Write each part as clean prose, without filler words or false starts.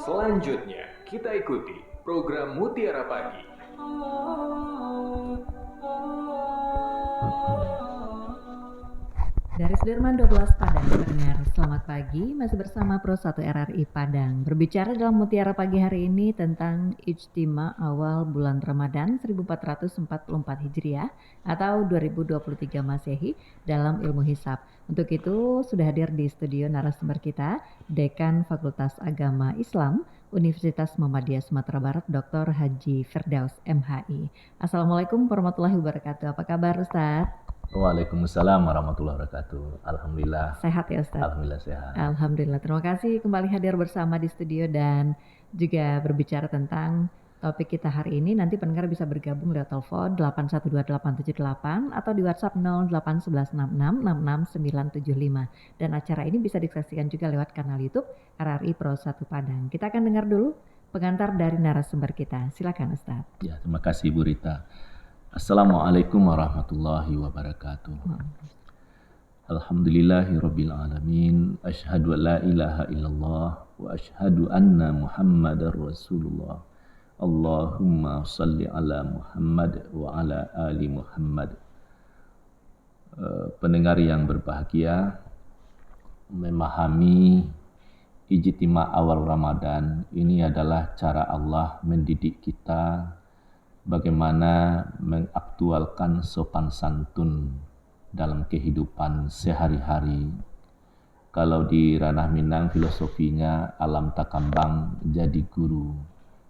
Selanjutnya, kita ikuti program Mutiara Pagi. Dari Sudirman 12 Padang, pendengar, selamat pagi, masih bersama Pro 1 RRI Padang. Berbicara dalam Mutiara Pagi hari ini tentang Ijtima awal bulan Ramadan 1444 Hijriah atau 2023 Masehi dalam ilmu hisab. Untuk itu sudah hadir di studio narasumber kita, Dekan Fakultas Agama Islam Universitas Muhammadiyah Sumatera Barat, Dr. Haji Firdaus MHI. Assalamualaikum warahmatullahi wabarakatuh. Apa kabar Ustadz? Waalaikumsalam warahmatullahi wabarakatuh. Alhamdulillah. Sehat ya Ustadz? Alhamdulillah sehat. Alhamdulillah. Terima kasih kembali hadir bersama di studio dan juga berbicara tentang topik kita hari ini. Nanti pendengar bisa bergabung lewat telepon 812-878 atau di WhatsApp 0811666675. Dan acara ini bisa disaksikan juga lewat kanal YouTube RRI Pro 1 Padang. Kita akan dengar dulu pengantar dari narasumber kita. Silakan Ustadz. Ya, terima kasih Bu Rita. Assalamualaikum warahmatullahi wabarakatuh. Alhamdulillahirabbil alamin. Asyhadu an la ilaha illallah wa asyhadu anna Muhammadar Rasulullah. Allahumma shalli ala Muhammad wa ala ali Muhammad. Pendengar yang berbahagia, memahami ijtima awal Ramadan ini adalah cara Allah mendidik kita bagaimana mengaktualkan sopan santun dalam kehidupan sehari-hari. Kalau di ranah Minang filosofinya alam takambang jadi guru.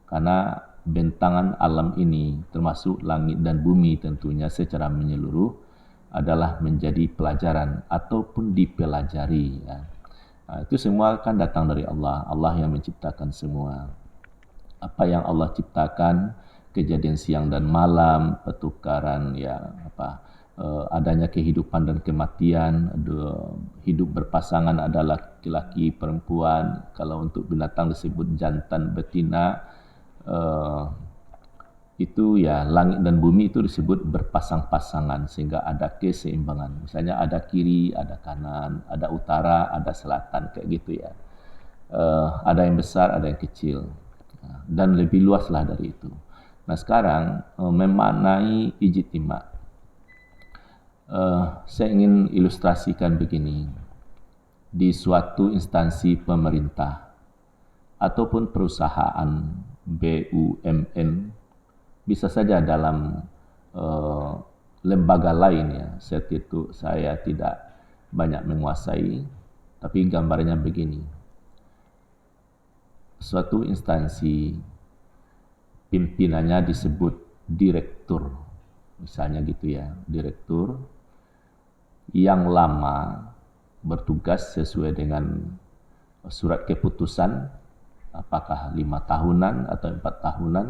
Karena bentangan alam ini termasuk langit dan bumi tentunya secara menyeluruh adalah menjadi pelajaran ataupun dipelajari. Ya. Nah, itu semua kan datang dari Allah. Allah yang menciptakan semua. Apa yang Allah ciptakan, kejadian siang dan malam, pertukaran adanya kehidupan dan kematian, hidup berpasangan adalah laki-laki perempuan, kalau untuk binatang disebut jantan betina, itu ya langit dan bumi itu disebut berpasang-pasangan sehingga ada keseimbangan. Misalnya ada kiri, ada kanan, ada utara, ada selatan, kayak gitu ya. Ada yang besar, ada yang kecil, dan lebih luaslah dari itu. Nah sekarang memaknai ijtima, saya ingin ilustrasikan begini. Di suatu instansi pemerintah ataupun perusahaan BUMN, bisa saja dalam lembaga lain ya, saya tidak banyak menguasai, tapi gambarnya begini. Suatu instansi pimpinannya disebut direktur, misalnya gitu ya, direktur yang lama bertugas sesuai dengan surat keputusan, apakah 5 tahunan atau 4 tahunan.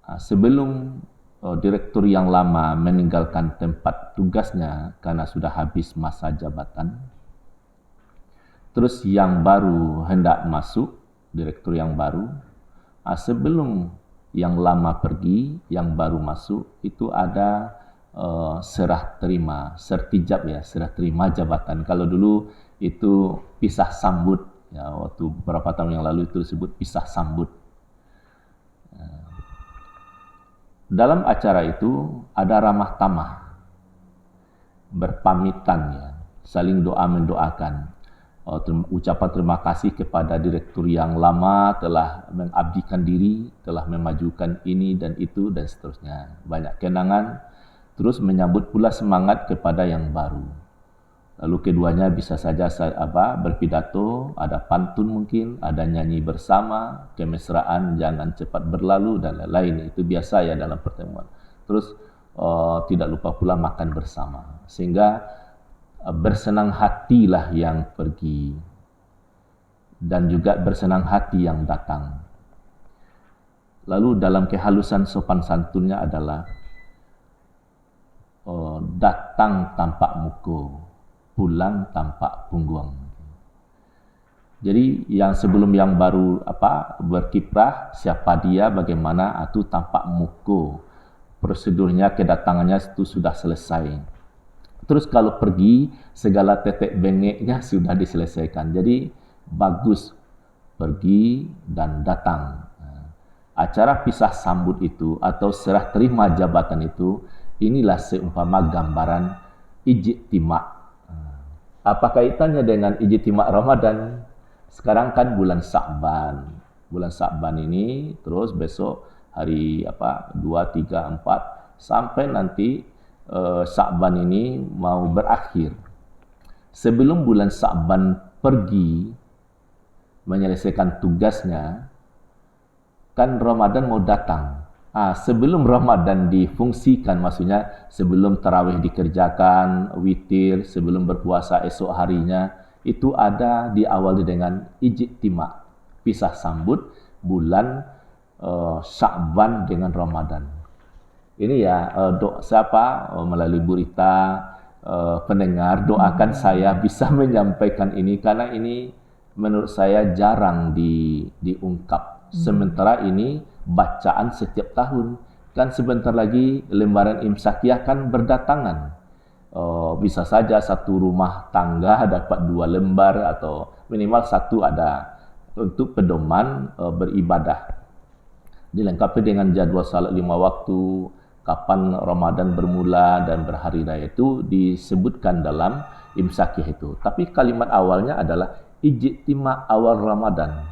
Sebelum direktur yang lama meninggalkan tempat tugasnya karena sudah habis masa jabatan, terus yang baru hendak masuk, direktur yang baru, sebelum yang lama pergi, yang baru masuk, itu ada serah terima, sertijab ya, serah terima jabatan. Kalau dulu itu pisah sambut, ya, waktu beberapa tahun yang lalu itu disebut pisah sambut. Dalam acara itu ada ramah tamah, berpamitan ya, saling doa mendoakan. Ucapan terima kasih kepada direktur yang lama telah mengabdikan diri, telah memajukan ini dan itu dan seterusnya. Banyak kenangan, terus menyambut pula semangat kepada yang baru. Lalu keduanya bisa saja berpidato, ada pantun mungkin, ada nyanyi bersama, kemesraan jangan cepat berlalu dan lain-lain. Itu biasa ya dalam pertemuan. Terus tidak lupa pula makan bersama. Sehingga bersenang hatilah yang pergi dan juga bersenang hati yang datang. Lalu dalam kehalusan sopan santunnya adalah datang tanpa muka, pulang tanpa punggung. Jadi yang sebelum yang baru berkiprah, siapa dia, bagaimana, itu tanpa muka. Prosedurnya, kedatangannya itu sudah selesai. Terus kalau pergi, segala tetek bengeknya sudah diselesaikan. Jadi bagus pergi dan datang. Acara pisah sambut itu atau serah terima jabatan itu, inilah seumpama gambaran ijtima'. Apa kaitannya dengan ijtima' Ramadan? Sekarang kan bulan Sya'ban. Bulan Sya'ban ini terus besok hari 2, 3, 4 sampai nanti Sya'ban ini mau berakhir. Sebelum bulan Sya'ban pergi menyelesaikan tugasnya, kan Ramadan mau datang. Sebelum Ramadan difungsikan, maksudnya sebelum tarawih dikerjakan, witir, sebelum berpuasa esok harinya, itu ada diawali dengan ijtima', pisah sambut bulan Sya'ban dengan Ramadan. Ini ya melalui berita pendengar, doakan saya bisa menyampaikan ini karena ini menurut saya jarang diungkap. Sementara ini bacaan setiap tahun. Kan sebentar lagi lembaran Imsakiyah kan berdatangan. Bisa saja satu rumah tangga dapat 2 lembar atau minimal 1 ada untuk pedoman beribadah. Dilengkapi dengan jadwal salat 5 waktu, kapan Ramadan bermula dan berhari raya itu disebutkan dalam Imsakiyah itu. Tapi kalimat awalnya adalah ijtima' awal Ramadan,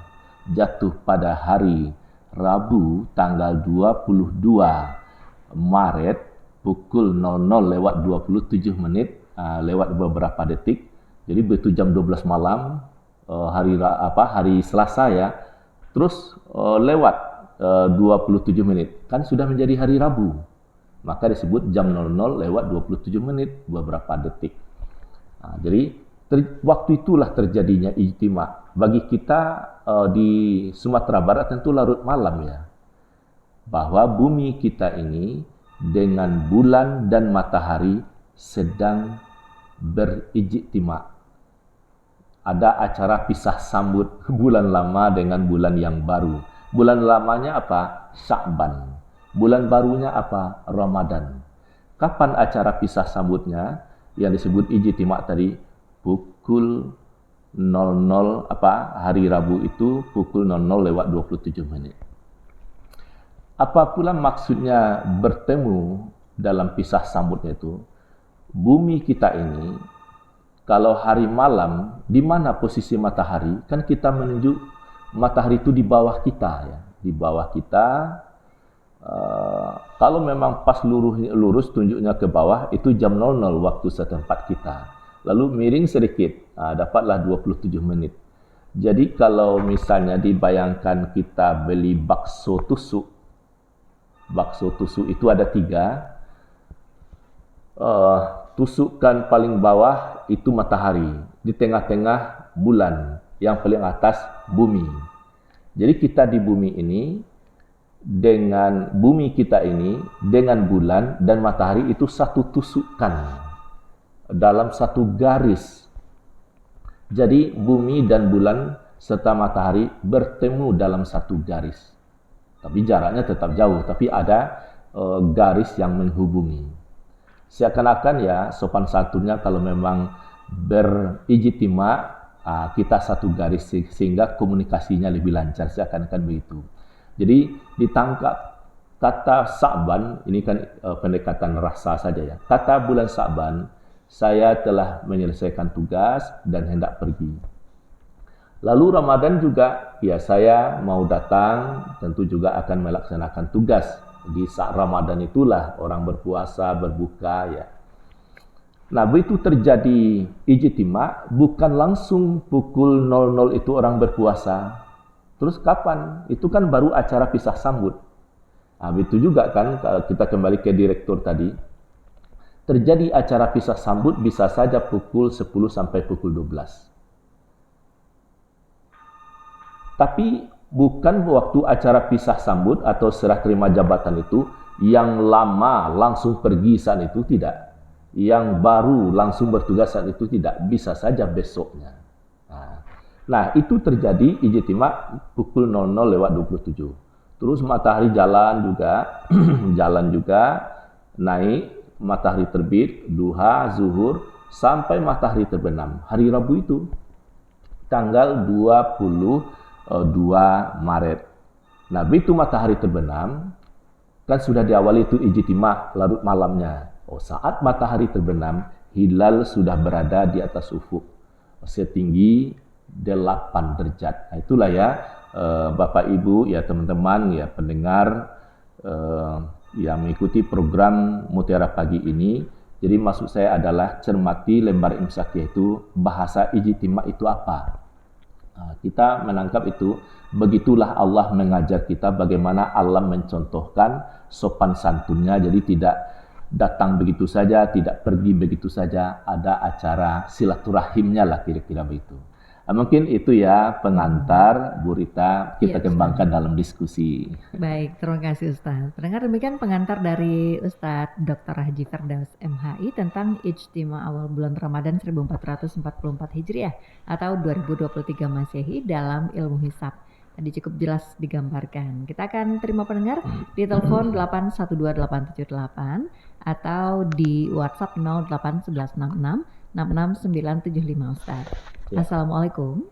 jatuh pada hari Rabu tanggal 22 Maret pukul 00:27 lewat beberapa detik. Jadi begitu jam 12 malam hari Selasa ya. Terus lewat 27 menit kan sudah menjadi hari Rabu. Maka disebut jam 00:27 beberapa detik. Jadi waktu itulah terjadinya ijtima'. Bagi kita di Sumatera Barat tentu larut malam ya. Bahwa bumi kita ini dengan bulan dan matahari sedang berijtima'. Ada acara pisah sambut bulan lama dengan bulan yang baru. Bulan lamanya apa? Sya'ban. Bulan barunya apa? Ramadan. Kapan acara pisah sambutnya? Yang disebut ijtima' tadi pukul 00 hari Rabu itu pukul 00:27. Apa pula maksudnya bertemu dalam pisah sambutnya itu? Bumi kita ini kalau hari malam di mana posisi matahari? Kan kita menunjuk matahari itu di bawah kita ya, di bawah kita. Kalau memang pas lurus tunjuknya ke bawah itu jam 00 waktu setempat kita. Lalu miring sedikit, dapatlah 27 menit. Jadi kalau misalnya dibayangkan kita beli bakso tusuk itu ada 3. Tusukan paling bawah itu matahari, di tengah-tengah bulan, yang paling atas bumi. Jadi kita di bumi ini, dengan bumi kita ini, dengan bulan dan matahari itu satu tusukan dalam satu garis. Jadi bumi dan bulan serta matahari bertemu dalam satu garis. Tapi jaraknya tetap jauh, tapi ada garis yang menghubungi. Seakan-akan ya sopan santunnya kalau memang berijtima', kita satu garis sehingga komunikasinya lebih lancar, seakan-akan begitu. Jadi ditangkap kata Sya'ban, ini kan pendekatan rasa saja ya. Kata bulan Sya'ban, saya telah menyelesaikan tugas dan hendak pergi. Lalu Ramadan juga, ya saya mau datang, tentu juga akan melaksanakan tugas. Di saat Ramadan itulah orang berpuasa, berbuka ya. Nah, begitu terjadi ijtima', bukan langsung pukul 00 itu orang berpuasa. Terus kapan? Itu kan baru acara pisah sambut. Begitu juga kan, kita kembali ke direktur tadi. Terjadi acara pisah sambut bisa saja pukul 10 sampai pukul 12. Tapi bukan waktu acara pisah sambut atau serah terima jabatan itu yang lama langsung pergi saat itu, tidak. Yang baru langsung bertugas saat itu, tidak. Bisa saja besoknya. Nah, itu terjadi ijtima' pukul 00:27. Terus matahari jalan juga, naik, matahari terbit, duha, zuhur, sampai matahari terbenam. Hari Rabu itu, tanggal 20 2 Maret. Nah, begitu matahari terbenam, kan sudah diawali itu ijtima larut malamnya. Saat matahari terbenam, hilal sudah berada di atas ufuk setinggi 8 derajat. Nah, itulah ya Bapak Ibu, ya teman-teman, ya pendengar yang mengikuti program Mutiara Pagi ini. Jadi maksud saya adalah cermati lembar imsak, yaitu bahasa ijtima itu apa. Kita menangkap itu, begitulah Allah mengajar kita bagaimana Allah mencontohkan sopan santunnya. Jadi tidak datang begitu saja, tidak pergi begitu saja, ada acara silaturahimnya lah, kira-kira begitu. Mungkin itu ya pengantar, Bu Rita, kita kembangkan dalam diskusi. Baik, terima kasih Ustaz. Pendengar, demikian pengantar dari Ustaz Dr. Haji Firdaus MHI tentang Ijtima awal bulan Ramadan 1444 Hijriah atau 2023 Masehi dalam ilmu hisab. Tadi cukup jelas digambarkan. Kita akan terima pendengar di telepon 812878 atau di WhatsApp 081166 66975 Ustaz. Ya. Assalamualaikum.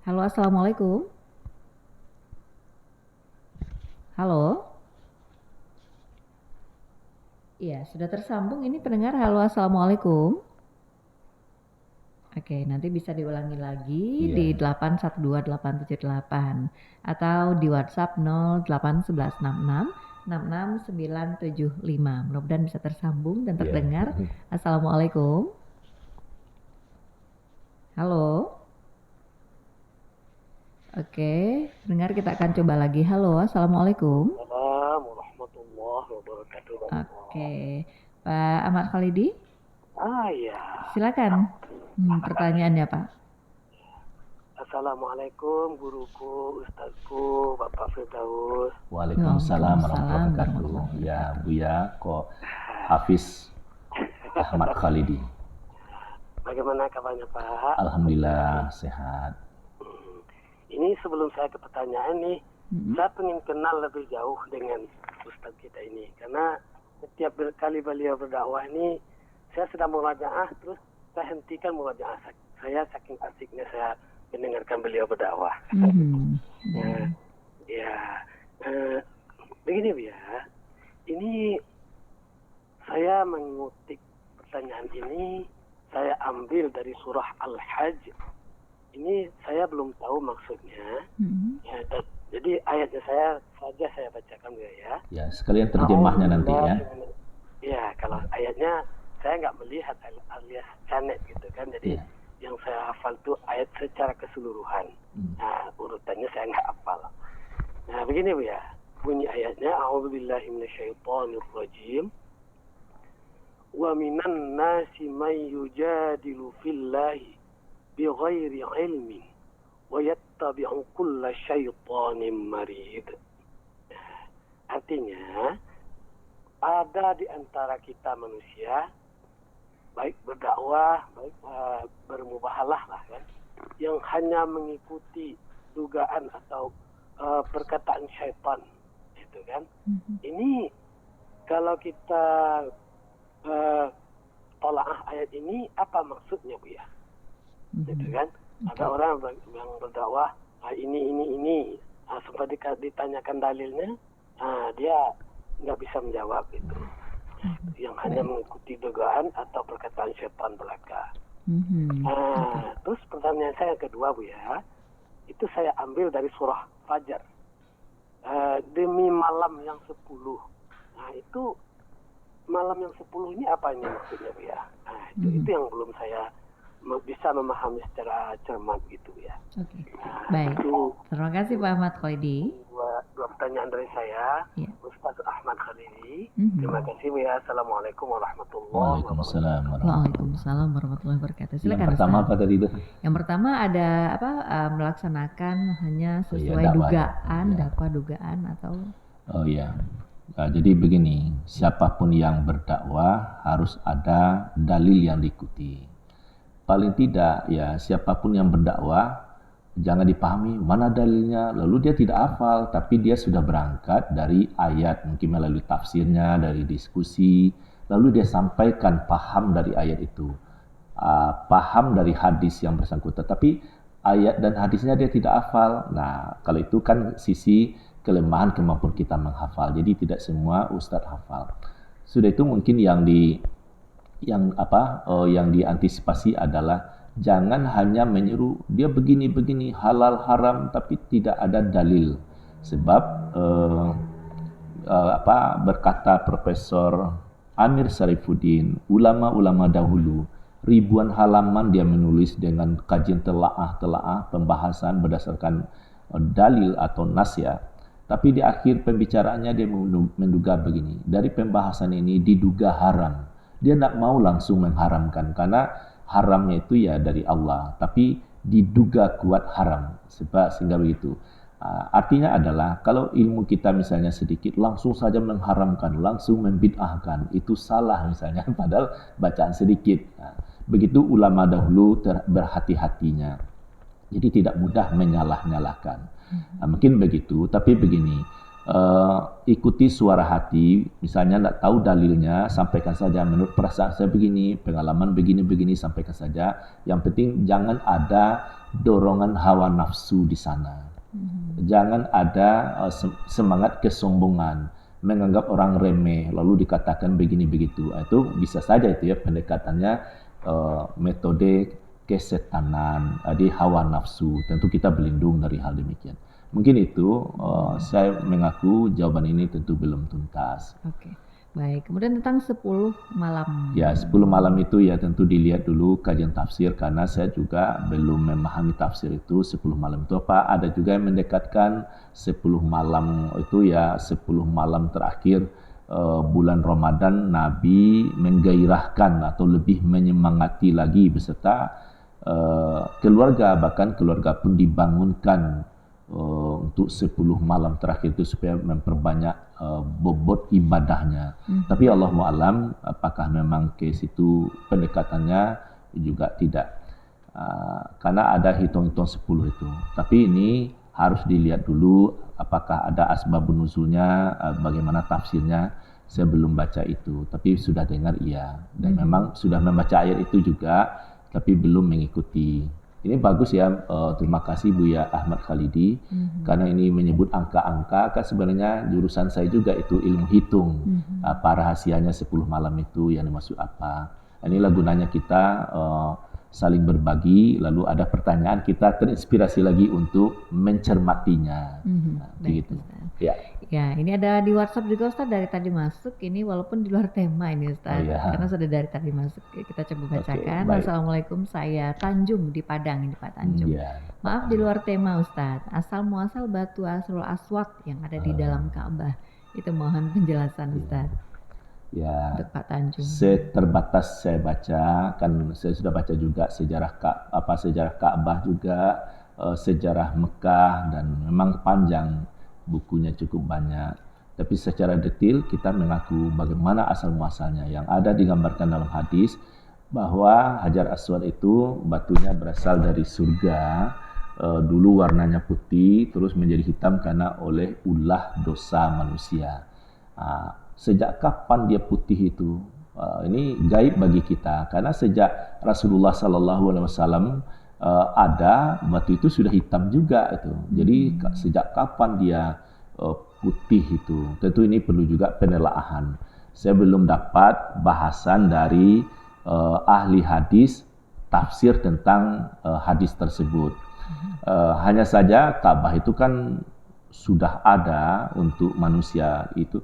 Halo, assalamualaikum. Halo. Iya, sudah tersambung ini pendengar. Halo, assalamualaikum. Oke, nanti bisa diulangi lagi di 812878 atau di WhatsApp 081166 66975. Mudah-mudahan bisa tersambung dan terdengar. Assalamualaikum. Halo. Oke, dengar, kita akan coba lagi. Halo, assalamualaikum. Assalamualaikum warahmatullahi wabarakatuh. Oke, Pak Ahmad Khalidi. Iya. Silakan. Pertanyaannya Pak. Assalamualaikum guruku, ustazku, Bapak Firdaus. Waalaikumsalam warahmatullahi wabarakatuh. Ya, Buya, kok Hafiz Ahmad Khalidi. Bagaimana kabarnya Pak? Alhamdulillah sehat. Ini sebelum saya ke pertanyaan nih, saya ingin kenal lebih jauh dengan ustaz kita ini. Karena setiap kali beliau berdakwah ini, saya sedang murajaah, terus saya hentikan murajaah. Saya saking asiknya saya mendengarkan beliau berdakwah. Begini Bu ya, ini saya mengutip pertanyaan ini, saya ambil dari surah Al-Hajj. Ini saya belum tahu maksudnya. Jadi ayatnya saya bacakan ya. Ya, sekalian terjemahnya nanti ya. Ya, kalau ayatnya saya nggak melihat alias canet gitu kan. Jadi yang saya hafal itu ayat secara keseluruhan. Nah, urutannya saya nggak hafal. Nah, begini Bu ya. Bunyi ayatnya, A'udzubillahi minasyaitonirrajim. Wa minan nasi may yujadilu fillahi bighairi ilmin wa yattabi'u kulla syaitanin marid. Artinya, ada di antara kita manusia, baik berdakwah, baik bermubahalah lah kan, yang hanya mengikuti dugaan atau perkataan syaitan, gitu kan. Ini kalau kita tolaah ayat ini, apa maksudnya Bu ya? Gitu kan? Ada orang yang berdakwah, ini, sempat ditanyakan dalilnya, dia nggak bisa menjawab itu. Yang hanya mengikuti dugaan atau perkataan syaitan belaka. Terus pertanyaan saya yang kedua Bu ya, itu saya ambil dari surah Fajar. Demi malam yang 10. Nah itu malam yang 10 ini apa ini maksudnya Bu ya? Nah itu yang belum saya bisa memahami secara cermat gitu ya. Oke. Baik. Terima kasih Pak Ahmad Khalidi. Dua pertanyaan dari saya, Ustaz Ahmad Khalidi. Terima kasih Bu ya. Assalamualaikum warahmatullahi wabarakatuh. Waalaikumsalam warahmatullahi wabarakatuh. Silakan. Yang pertama Ustaz. apa tadi itu? Yang pertama ada melaksanakan hanya sesuai dugaan, dakwah dugaan atau? Oh iya. Nah, jadi begini, siapapun yang berdakwah harus ada dalil yang diikuti. Paling tidak ya siapapun yang berdakwah jangan dipahami mana dalilnya, lalu dia tidak hafal, tapi dia sudah berangkat dari ayat, mungkin melalui tafsirnya, dari diskusi, lalu dia sampaikan paham dari ayat itu, paham dari hadis yang bersangkutan, tapi ayat dan hadisnya dia tidak hafal. Nah, kalau itu kan sisi kelemahan kemampuan kita menghafal. Jadi tidak semua ustadz hafal. Sudah itu mungkin yang diantisipasi adalah jangan hanya menyeru dia begini halal haram tapi tidak ada dalil. Sebab berkata Profesor Amir Sarifuddin, ulama-ulama dahulu ribuan halaman dia menulis dengan kajian telaah pembahasan berdasarkan dalil atau nas ya. Tapi di akhir pembicaraannya dia menduga begini, dari pembahasan ini diduga haram. Dia tidak mau langsung mengharamkan karena haramnya itu ya dari Allah, tapi diduga kuat haram sehingga begitu. Artinya adalah kalau ilmu kita misalnya sedikit langsung saja mengharamkan, langsung membid'ahkan, itu salah misalnya padahal bacaan sedikit. Begitu ulama dahulu berhati-hatinya. Jadi tidak mudah menyalah-nyalahkan. Mungkin begitu, tapi begini, ikuti suara hati, misalnya tidak tahu dalilnya, sampaikan saja menurut perasaan saya begini, pengalaman begini, sampaikan saja. Yang penting jangan ada dorongan hawa nafsu di sana. Jangan ada semangat kesombongan, menganggap orang remeh, lalu dikatakan begini begitu. Itu bisa saja itu ya pendekatannya metode kesetanan, di hawa nafsu. Tentu kita berlindung dari hal demikian. Mungkin itu saya mengaku jawaban ini tentu belum tuntas. Oke. Baik, kemudian tentang 10 malam. Ya, 10 malam itu ya tentu dilihat dulu kajian tafsir karena saya juga belum memahami tafsir itu 10 malam itu apa. Ada juga yang mendekatkan 10 malam itu ya 10 malam terakhir bulan Ramadan Nabi menggairahkan atau lebih menyemangati lagi beserta keluarga, bahkan keluarga pun dibangunkan untuk 10 malam terakhir itu supaya memperbanyak bobot ibadahnya. Tapi Allahu a'lam apakah memang case itu pendekatannya juga tidak. Karena ada hitung-hitung 10 itu. Tapi ini harus dilihat dulu apakah ada asbabun nuzulnya, bagaimana tafsirnya. Saya belum baca itu, tapi sudah dengar iya. Dan memang sudah membaca ayat itu juga, tapi belum mengikuti. Ini bagus ya, terima kasih Buya Ahmad Khalidi, karena ini menyebut angka-angka, kan sebenarnya jurusan saya juga itu ilmu hitung, apa rahasianya 10 malam itu yang dimaksud apa. Inilah gunanya kita saling berbagi, lalu ada pertanyaan kita terinspirasi lagi untuk mencermatinya. Begitu. Ya. Ya, ini ada di WhatsApp juga Ustaz dari tadi masuk. Ini walaupun di luar tema ini Ustaz, karena sudah dari tadi masuk. Kita coba bacakan. Assalamualaikum, saya Tanjung di Padang, ini Pak Tanjung. Maaf di luar tema Ustaz. Asal muasal batu Asrul Aswad yang ada di dalam Ka'bah. Itu mohon penjelasan Ustaz. Ya, untuk Pak Tanjung. Terbatas saya baca, kan saya sudah baca juga sejarah Ka'bah juga, sejarah Mekah, dan memang panjang, bukunya cukup banyak. Tapi secara detail kita mengaku bagaimana asal muasalnya. Yang ada digambarkan dalam hadis bahwa Hajar Aswad itu batunya berasal dari surga. Dulu warnanya putih, terus menjadi hitam karena oleh ulah dosa manusia. Sejak kapan dia putih itu? Ini gaib bagi kita karena sejak Rasulullah SAW ada, batu itu sudah hitam juga itu. Jadi sejak kapan dia putih itu? Tentu ini perlu juga penelaahan. Saya belum dapat bahasan dari ahli hadis tafsir tentang hadis tersebut. Hanya saja Ka'bah itu kan sudah ada untuk manusia itu.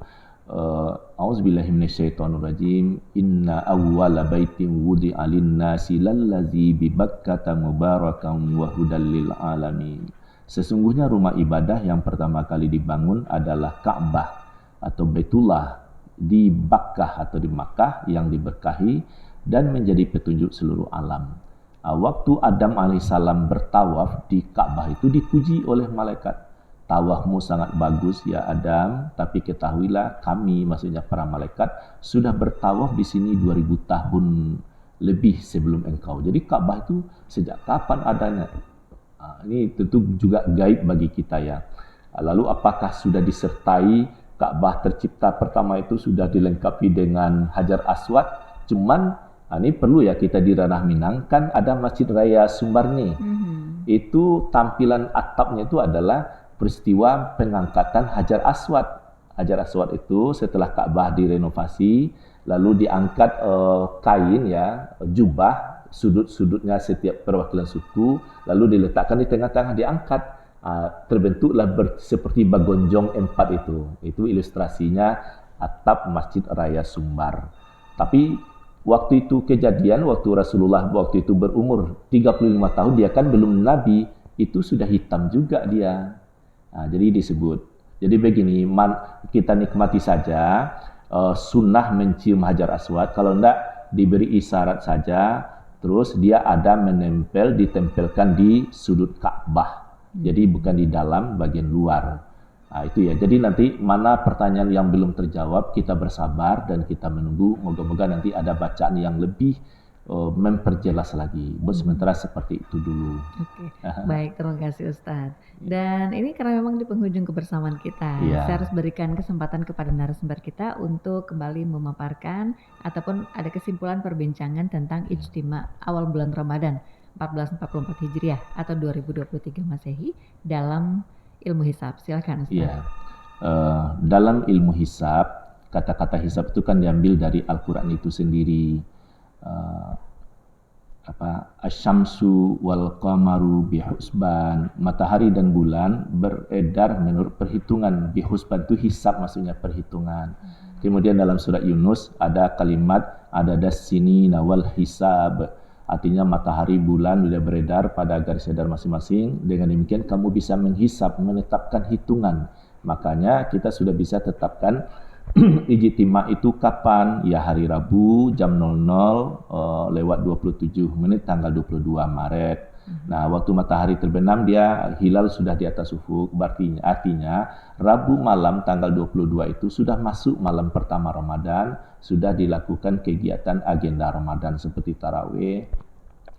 A'udzubillahi minasyaitonirrajim. Inna awwala baitin wudi'a lin-nasi lallazi bi Bakkata mubarakan wa hudal lil alamin. Sesungguhnya rumah ibadah yang pertama kali dibangun adalah Ka'bah atau Baitullah di Bakkah atau di Makkah yang diberkahi dan menjadi petunjuk seluruh alam. Waktu Adam alaihissalam bertawaf di Ka'bah itu dipuji oleh malaikat. Tawafmu sangat bagus ya Adam, tapi ketahuilah kami, maksudnya para malaikat, sudah bertawaf di sini 2000 tahun lebih sebelum engkau. Jadi Ka'bah itu sejak kapan adanya? Ini tentu juga gaib bagi kita ya. Lalu apakah sudah disertai Ka'bah tercipta pertama itu sudah dilengkapi dengan Hajar Aswad? Cuman ini perlu ya kita di ranah Minang kan ada Masjid Raya Sumbarni. Itu tampilan atapnya itu adalah peristiwa pengangkatan Hajar Aswad. Hajar Aswad itu setelah Ka'bah direnovasi, lalu diangkat kain ya, jubah, sudut-sudutnya setiap perwakilan suku, lalu diletakkan di tengah-tengah, diangkat. Terbentuklah seperti bagonjong 4 itu. Itu ilustrasinya atap Masjid Raya Sumbar. Tapi waktu itu kejadian, waktu Rasulullah waktu itu berumur 35 tahun, dia kan belum Nabi, itu sudah hitam juga dia. Jadi disebut. Jadi begini, kita nikmati saja sunnah mencium Hajar Aswad. Kalau enggak, diberi isyarat saja, terus dia ada ditempelkan di sudut Ka'bah. Jadi bukan di dalam bagian luar. Itu ya. Jadi nanti mana pertanyaan yang belum terjawab, kita bersabar dan kita menunggu. Moga-moga nanti ada bacaan yang lebih memperjelas lagi. Buat sementara seperti itu dulu. Oke, baik, terima kasih Ustadz. Dan ini karena memang di penghujung kebersamaan kita, saya harus berikan kesempatan kepada narasumber kita untuk kembali memaparkan ataupun ada kesimpulan perbincangan tentang Ijtima awal bulan Ramadan 1444 Hijriah atau 2023 Masehi dalam ilmu hisab. Silakan Ustaz. Iya. Dalam ilmu hisab, kata-kata hisab itu kan diambil dari Al-Quran itu sendiri. Asyamsu wal qamaru bihusban, matahari dan bulan beredar menurut perhitungan. Bihusban itu hisab, maksudnya perhitungan. Kemudian dalam surat Yunus ada kalimat adadas sinina wal hisab, artinya matahari bulan sudah beredar pada garis edar masing-masing. Dengan demikian kamu bisa menghisab, menetapkan hitungan. Makanya kita sudah bisa tetapkan ijtima itu kapan? Ya hari Rabu jam 00 lewat 27 menit tanggal 22 Maret. Nah, waktu matahari terbenam dia hilal sudah di atas ufuk, artinya Rabu malam tanggal 22 itu sudah masuk malam pertama Ramadan, sudah dilakukan kegiatan agenda Ramadan seperti tarawih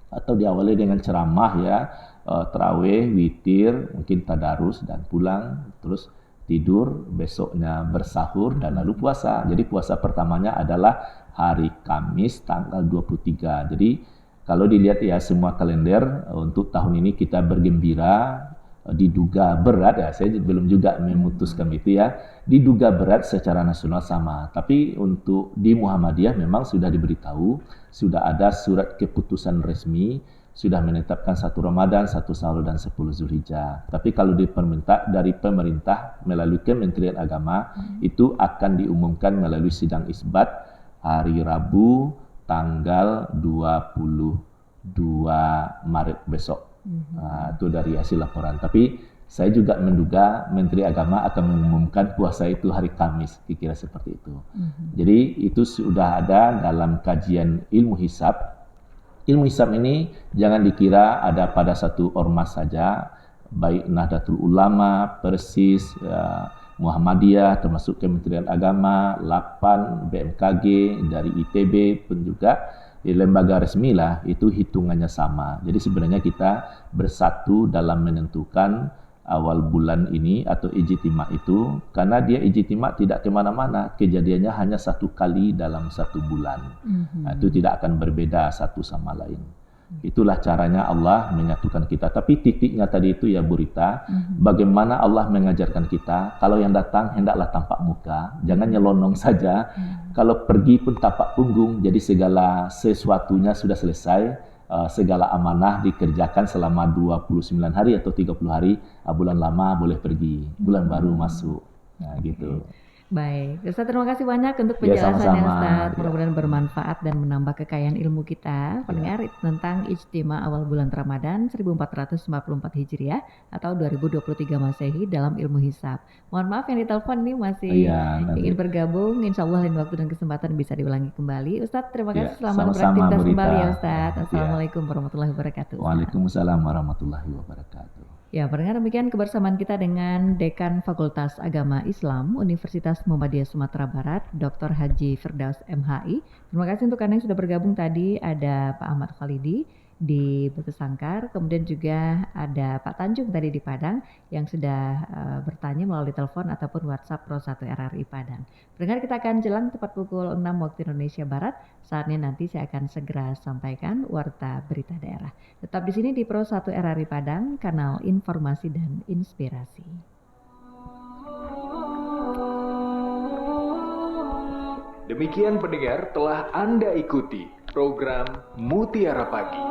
atau diawali dengan ceramah ya, tarawih, witir, mungkin tadarus dan pulang, terus tidur, besoknya bersahur dan lalu puasa. Jadi puasa pertamanya adalah hari Kamis tanggal 23. Jadi kalau dilihat ya semua kalender untuk tahun ini kita bergembira, diduga berat ya, saya belum juga memutuskan itu ya, diduga berat secara nasional sama. Tapi untuk di Muhammadiyah memang sudah diberitahu, sudah ada surat keputusan resmi, sudah menetapkan 1 Ramadan, 1 Syawal dan 10 Zulhijjah. Tapi kalau dari pemerintah melalui Kementerian Agama itu akan diumumkan melalui sidang isbat hari Rabu tanggal 22 Maret besok. Itu dari hasil laporan. Tapi saya juga menduga Menteri Agama akan mengumumkan puasa itu hari Kamis, kira-kira seperti itu. Jadi itu sudah ada dalam kajian ilmu hisab. Ilmu hisab ini jangan dikira ada pada satu ormas saja, baik Nahdlatul Ulama, Persis, Muhammadiyah, termasuk Kementerian Agama, LAPAN, BMKG, dari ITB pun juga lembaga resmi lah, itu hitungannya sama. Jadi sebenarnya kita bersatu dalam menentukan awal bulan ini atau ijtima itu, karena dia ijtima tidak kemana-mana, kejadiannya hanya 1 kali dalam 1 bulan. Itu tidak akan berbeda satu sama lain. Itulah caranya Allah menyatukan kita. Tapi titiknya tadi itu ya Bu Rita, bagaimana Allah mengajarkan kita, kalau yang datang hendaklah tampak muka, jangan nyelonong saja. Kalau pergi pun tampak punggung, jadi segala sesuatunya sudah selesai. Segala amanah dikerjakan selama 29 hari atau 30 hari, bulan lama boleh pergi, bulan baru masuk. Nah, gitu. Baik, Ustaz, terima kasih banyak untuk penjelasannya, Ustaz. Mudah-mudahan bermanfaat dan menambah kekayaan ilmu kita pendengar tentang ijtima awal bulan Ramadan 1444 Hijriah atau 2023 Masehi dalam ilmu hisab. Mohon maaf yang ditelepon ini masih ingin bergabung. Insya Allah lain waktu dan kesempatan bisa diulangi kembali. Ustaz, terima kasih. Selamat beraktivitas kembali ya Ustaz. Assalamualaikum warahmatullahi wabarakatuh. Waalaikumsalam warahmatullahi wabarakatuh. Ya, pendengar, demikian kebersamaan kita dengan Dekan Fakultas Agama Islam Universitas Muhammadiyah Sumatera Barat, Dr. Haji Firdaus MHI. Terima kasih untuk Anda yang sudah bergabung tadi. Ada Pak Ahmad Khalidi di Batu Sangkar. Kemudian juga ada Pak Tanjung tadi di Padang yang sudah bertanya melalui telepon ataupun WhatsApp Pro 1 RRI Padang. Pendengar, kita akan jelang tepat pukul 6 waktu Indonesia Barat. Saatnya nanti saya akan segera sampaikan warta berita daerah. Tetap di sini di Pro 1 RRI Padang, kanal informasi dan inspirasi. Demikian pendengar, telah Anda ikuti program Mutiara Pagi.